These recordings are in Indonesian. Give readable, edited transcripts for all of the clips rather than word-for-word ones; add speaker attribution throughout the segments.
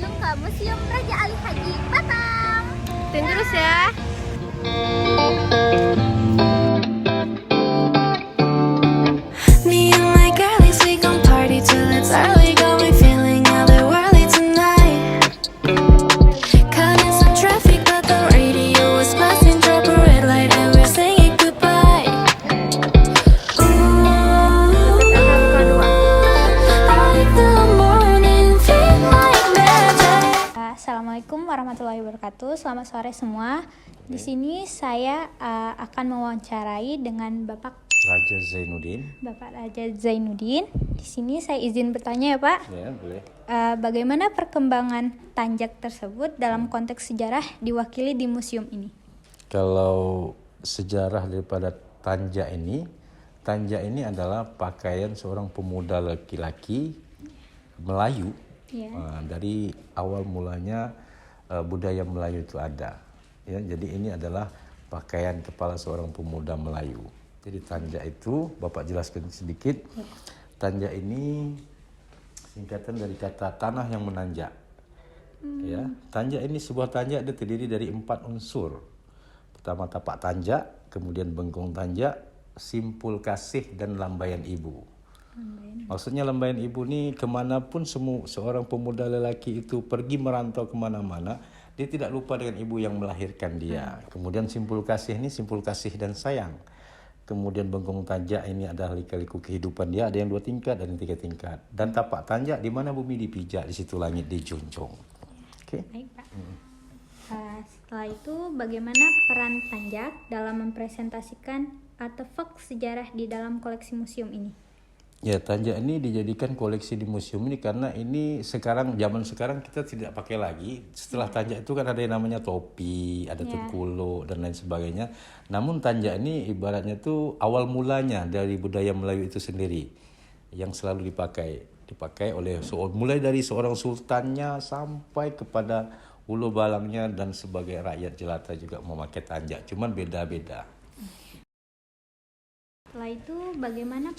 Speaker 1: berkunjung ke Museum Raja Ali Haji Batam.
Speaker 2: Tunggu terus ya.
Speaker 3: Me and my girlies, we gon' party till it's early. Got me feeling otherworldly tonight. Caught in some traffic, but the radio was blasting. Drop a red light and we're saying goodbye. Ooh, like the morning, feel like magic.
Speaker 1: Assalamualaikum warahmatullahi wabarakatuh. Selamat sore semua. Di sini saya akan mewawancarai dengan Bapak Raja Zainuddin. Di sini saya izin bertanya ya Pak.
Speaker 4: Ya, boleh.
Speaker 1: Bagaimana perkembangan tanjak tersebut dalam konteks sejarah diwakili di museum ini?
Speaker 4: Kalau sejarah daripada tanja ini adalah pakaian seorang pemuda laki-laki Melayu.
Speaker 1: Ya.
Speaker 4: Dari awal mulanya budaya Melayu itu ada. Ya, jadi ini adalah pakaian kepala seorang pemuda Melayu. Jadi tanja itu, Bapak jelaskan sedikit. Tanja ini singkatan dari kata tanah yang menanjak. Ya, tanja ini sebuah tanja dia terdiri dari 4 unsur. Pertama tapak tanjak, kemudian bengkong tanjak, simpul kasih dan lambaian ibu. Maksudnya lambaian ibu ni kemanapun seorang pemuda lelaki itu pergi merantau kemana-mana, dia tidak lupa dengan ibu yang melahirkan dia. Kemudian simpul kasih ini simpul kasih dan sayang. Kemudian bengkong tanjak ini adalah lika-liku kehidupan dia, ada yang 2 tingkat dan yang 3 tingkat. Dan tapak tanjak di mana bumi dipijak, di situ langit dijunjung. Oke.
Speaker 1: Baik Pak. Setelah itu bagaimana peran tanjak dalam mempresentasikan artefak sejarah di dalam koleksi museum ini?
Speaker 4: Ya, tanjak ini dijadikan koleksi di museum ini karena ini zaman sekarang kita tidak pakai lagi. Setelah tanjak itu kan ada yang namanya topi, ada tengkulo dan lain sebagainya. Namun tanjak ini ibaratnya tuh awal mulanya dari budaya Melayu itu sendiri yang selalu dipakai oleh mulai dari seorang sultannya sampai kepada ulu balangnya dan sebagai rakyat jelata juga memakai tanjak. Cuman beda-beda.
Speaker 1: Setelah itu bagaimana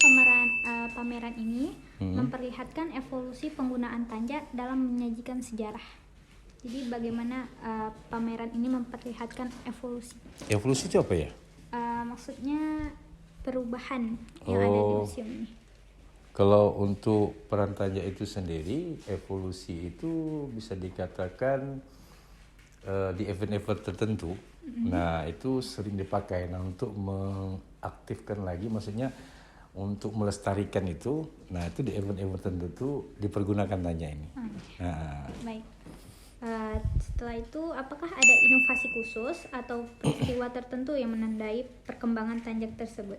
Speaker 1: pameran ini memperlihatkan evolusi penggunaan tanjak dalam menyajikan sejarah. Jadi bagaimana pameran ini memperlihatkan evolusi?
Speaker 4: Evolusi itu apa ya?
Speaker 1: Maksudnya perubahan yang ada di museum ini.
Speaker 4: Kalau untuk peran tanjak itu sendiri, evolusi itu bisa dikatakan di event-event tertentu. Nah, itu sering dipakai untuk mengaktifkan lagi, maksudnya untuk melestarikan itu. Nah, itu di event-event tertentu dipergunakan tanjak ini.
Speaker 1: Baik. Setelah itu apakah ada inovasi khusus atau peristiwa tertentu yang menandai perkembangan tanjak tersebut?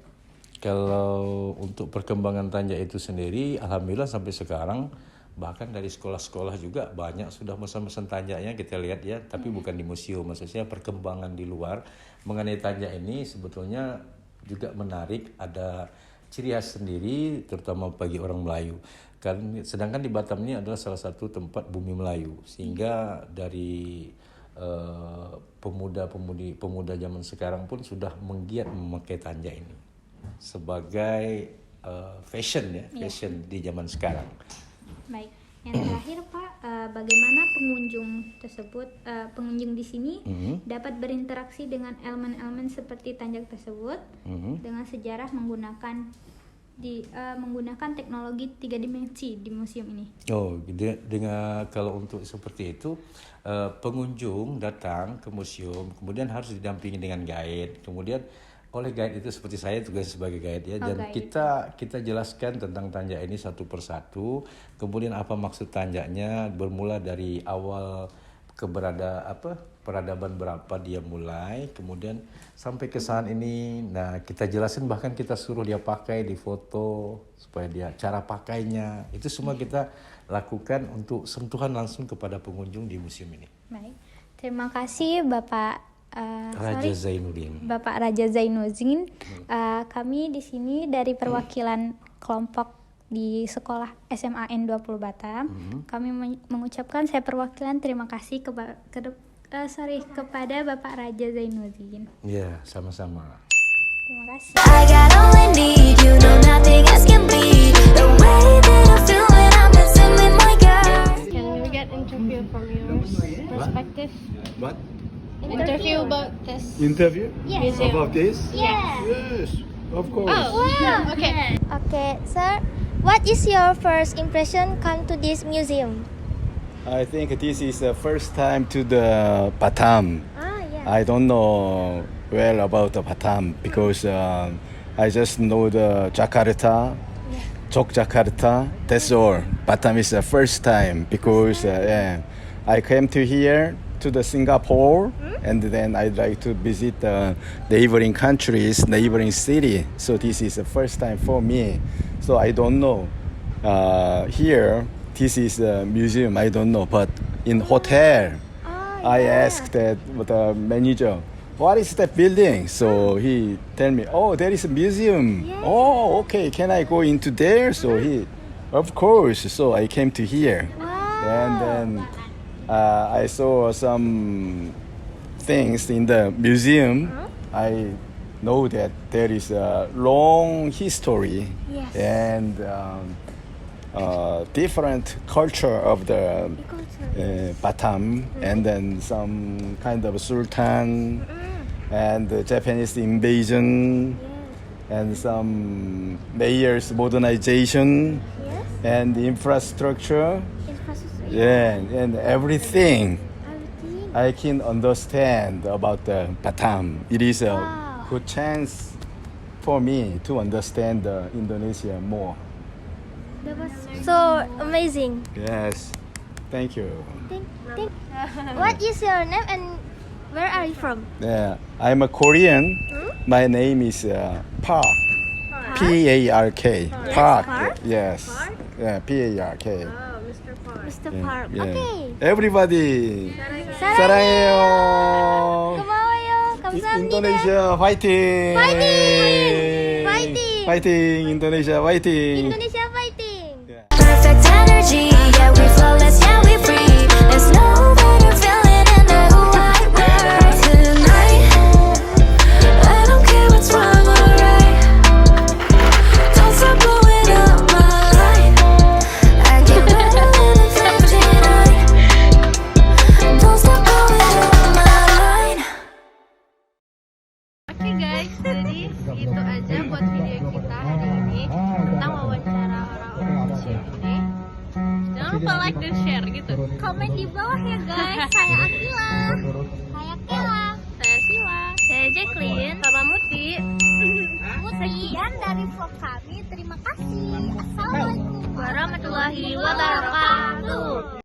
Speaker 4: Kalau untuk perkembangan tanjak itu sendiri, alhamdulillah sampai sekarang bahkan dari sekolah-sekolah juga banyak sudah pesan-pesan tanjaknya kita lihat ya, tapi bukan di museum. Maksudnya perkembangan di luar mengenai tanjak ini sebetulnya juga menarik, ada ciri khas sendiri terutama bagi orang Melayu. Sedangkan di Batam ini adalah salah satu tempat bumi Melayu, sehingga dari pemuda zaman sekarang pun sudah menggiat memakai tanjak ini sebagai fashion di zaman sekarang.
Speaker 1: Baik, yang terakhir Pak, bagaimana pengunjung di sini dapat berinteraksi dengan elemen-elemen seperti tanjak tersebut dengan sejarah menggunakan teknologi 3 dimensi di museum ini?
Speaker 4: Kalau untuk seperti itu, pengunjung datang ke museum, kemudian harus didampingi dengan guide, kemudian oleh guide itu seperti saya tugas sebagai guide ya, dan kita jelaskan tentang tanjak ini satu persatu, kemudian apa maksud tanjaknya, bermula dari awal peradaban berapa dia mulai, kemudian sampai ke saat ini. Nah, kita jelasin, bahkan kita suruh dia pakai di foto supaya dia cara pakainya itu semua kita lakukan untuk sentuhan langsung kepada pengunjung di museum ini.
Speaker 1: Baik, terima kasih Bapak
Speaker 4: Raja Zainuddin.
Speaker 1: Bapak Raja Zainuddin. Kami di sini dari perwakilan kelompok di sekolah SMAN 20 Batam. Kami mengucapkan saya perwakilan terima kasih kepada Bapak Raja Zainuddin.
Speaker 4: Ya, sama-sama.
Speaker 1: Terima kasih.
Speaker 3: I got all I need, you know nothing else can be the way that I feel when I'm dancing with my girl.
Speaker 2: Can we get interview?
Speaker 1: from your perspective.
Speaker 2: What?
Speaker 1: Interview about this.
Speaker 2: Interview?
Speaker 1: Yes.
Speaker 2: About this?
Speaker 1: Yeah.
Speaker 2: Yes, of course.
Speaker 1: Wow. Okay.
Speaker 5: Okay, sir. What is your first impression come to this museum?
Speaker 2: I think this is the first time to the Batam.
Speaker 5: Yeah.
Speaker 2: I don't know well about the Batam because I just know the Jakarta, Yogyakarta. That's all. Batam is the first time because I came to here to the Singapore, and then I'd like to visit the neighboring countries, neighboring city. So this is the first time for me. So I don't know. Here, this is a museum. I don't know, but in hotel, I asked the manager, "What is that building?" So he tell me, "Oh, there is a museum." Oh, okay. Can I go into there? So of course. So I came to here, and then I saw some things in the museum. I know that there is a long history and different culture of the Batam, and then some kind of sultan and the Japanese invasion and some mayors modernization and infrastructure. Yeah, and everything I can understand about the Batam. It is a good chance for me to understand Indonesia more.
Speaker 5: That was so amazing.
Speaker 2: Yes, thank you.
Speaker 5: What is your name and where are you from?
Speaker 2: Yeah, I'm a Korean. My name is Park. P-A-R-K. Park. Yes. Yeah, P-A-R-K.
Speaker 5: Mr. Park.
Speaker 2: Yeah.
Speaker 5: Okay.
Speaker 2: Everybody.
Speaker 5: 사랑해요.
Speaker 2: 사랑해요.
Speaker 5: 고마워요. 감사합니다.
Speaker 2: Indonesia fighting.
Speaker 5: Fighting. Fighting.
Speaker 2: Fighting. Indonesia fighting.
Speaker 5: Indonesia fighting.
Speaker 3: Perfect energy, yeah, we flawless, yeah, we free. There's no better feeling in the white world tonight. I don't care what's wrong or right. Don't stop blowing up my line. I get better than a 59. Don't stop blowing up my line.
Speaker 1: Oke guys, jadi itu aja buat video kita hari ini tentang wawancara orang-orang museum ini. Jangan lupa like dan share gitu.
Speaker 5: Komen di bawah ya guys. Saya Akila. Saya Kela.
Speaker 1: Saya Sila. Saya Jacqueline. Papa Muti.
Speaker 5: Sekian dari vlog kami. Terima kasih. Assalamualaikum
Speaker 1: Warahmatullahi wabarakatuh.